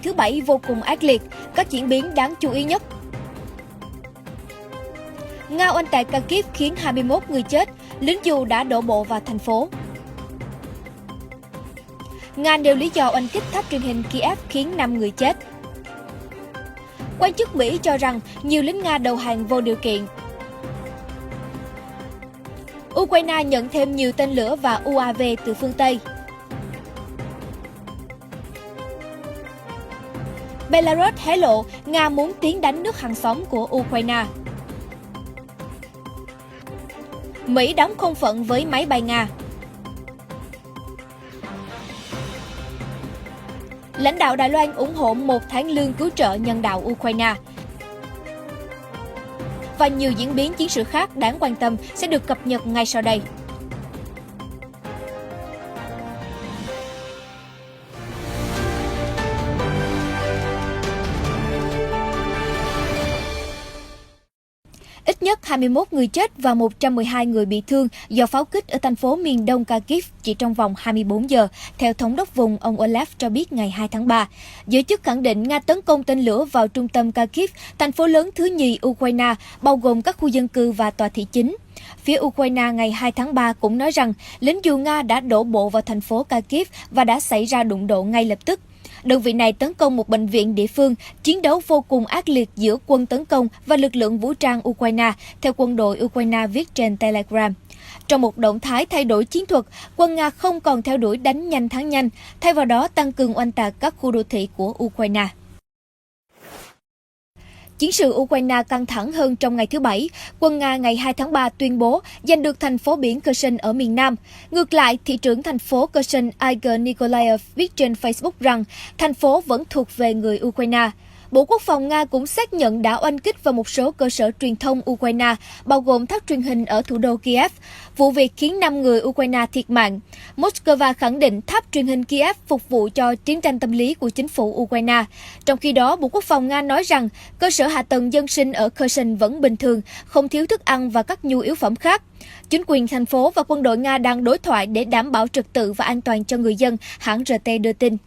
thứ Bảy vô cùng ác liệt, các diễn biến đáng chú ý nhất. Nga oanh tạc Kharkiv khiến 21 người chết, lính dù đã đổ bộ vào thành phố. Nga nêu lý do oanh kích tháp truyền hình Kiev khiến 5 người chết. Quan chức Mỹ cho rằng nhiều lính Nga đầu hàng vô điều kiện. Ukraine nhận thêm nhiều tên lửa và UAV từ phương Tây. Belarus hé lộ Nga muốn tiến đánh nước hàng xóm của Ukraine. Mỹ đóng không phận với máy bay Nga. Lãnh đạo Đài Loan ủng hộ 1 tháng lương cứu trợ nhân đạo Ukraine. Và nhiều diễn biến chiến sự khác đáng quan tâm sẽ được cập nhật ngay sau đây. Ít nhất 21 người chết và 112 người bị thương do pháo kích ở thành phố miền đông Kharkiv chỉ trong vòng 24 giờ, theo thống đốc vùng ông Olaf cho biết ngày 2 tháng 3. Giới chức khẳng định Nga tấn công tên lửa vào trung tâm Kharkiv, thành phố lớn thứ nhì Ukraine, bao gồm các khu dân cư và tòa thị chính. Phía Ukraine ngày 2 tháng 3 cũng nói rằng lính dù Nga đã đổ bộ vào thành phố Kharkiv và đã xảy ra đụng độ ngay lập tức. Đơn vị này tấn công một bệnh viện địa phương, chiến đấu vô cùng ác liệt giữa quân tấn công và lực lượng vũ trang Ukraine, theo quân đội Ukraine viết trên Telegram. Trong một động thái thay đổi chiến thuật, quân Nga không còn theo đuổi đánh nhanh thắng nhanh, thay vào đó tăng cường oanh tạc các khu đô thị của Ukraine. Chiến sự Ukraine căng thẳng hơn trong ngày thứ Bảy. Quân Nga ngày 2 tháng 3 tuyên bố giành được thành phố biển Kherson ở miền Nam. Ngược lại, thị trưởng thành phố Kherson Igor Nikolaev viết trên Facebook rằng thành phố vẫn thuộc về người Ukraine. Bộ Quốc phòng Nga cũng xác nhận đã oanh kích vào một số cơ sở truyền thông Ukraine, bao gồm tháp truyền hình ở thủ đô Kiev. Vụ việc khiến 5 người Ukraine thiệt mạng. Moscow khẳng định tháp truyền hình Kiev phục vụ cho chiến tranh tâm lý của chính phủ Ukraine. Trong khi đó, Bộ Quốc phòng Nga nói rằng cơ sở hạ tầng dân sinh ở Kherson vẫn bình thường, không thiếu thức ăn và các nhu yếu phẩm khác. Chính quyền thành phố và quân đội Nga đang đối thoại để đảm bảo trật tự và an toàn cho người dân, hãng RT đưa tin.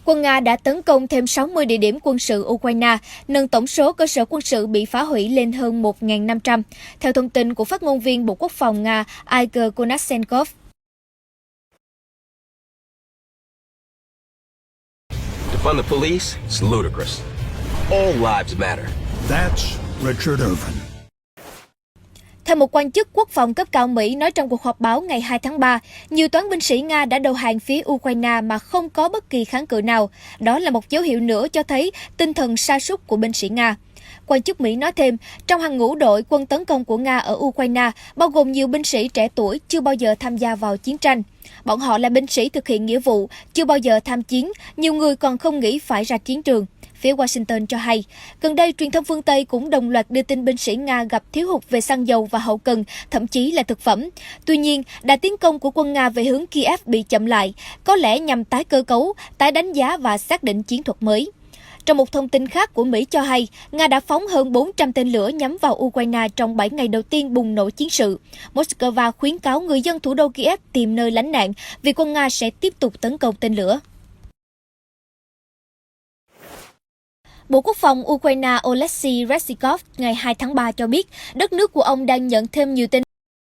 Quân Nga đã tấn công thêm 60 địa điểm quân sự Ukraine, nâng tổng số cơ sở quân sự bị phá hủy lên hơn 1.500, theo thông tin của phát ngôn viên Bộ Quốc phòng Nga Igor Konashenkov. Defund the police? It's ludicrous. All lives matter. That's Richard Irvin. Theo một quan chức quốc phòng cấp cao Mỹ nói trong cuộc họp báo ngày 2 tháng 3, nhiều toán binh sĩ Nga đã đầu hàng phía Ukraine mà không có bất kỳ kháng cự nào. Đó là một dấu hiệu nữa cho thấy tinh thần sa sút của binh sĩ Nga. Quan chức Mỹ nói thêm, trong hàng ngũ đội quân tấn công của Nga ở Ukraine, bao gồm nhiều binh sĩ trẻ tuổi chưa bao giờ tham gia vào chiến tranh. Bọn họ là binh sĩ thực hiện nghĩa vụ, chưa bao giờ tham chiến, nhiều người còn không nghĩ phải ra chiến trường. Phía Washington cho hay, gần đây truyền thông phương Tây cũng đồng loạt đưa tin binh sĩ Nga gặp thiếu hụt về xăng dầu và hậu cần, thậm chí là thực phẩm. Tuy nhiên, đà tiến công của quân Nga về hướng Kiev bị chậm lại, có lẽ nhằm tái cơ cấu, tái đánh giá và xác định chiến thuật mới. Trong một thông tin khác của Mỹ cho hay, Nga đã phóng hơn 400 tên lửa nhắm vào Ukraine trong 7 ngày đầu tiên bùng nổ chiến sự. Moscow khuyến cáo người dân thủ đô Kiev tìm nơi lánh nạn vì quân Nga sẽ tiếp tục tấn công tên lửa. Bộ Quốc phòng Ukraine Oleksiy Reznikov ngày 2 tháng 3 cho biết đất nước của ông đang nhận thêm nhiều tên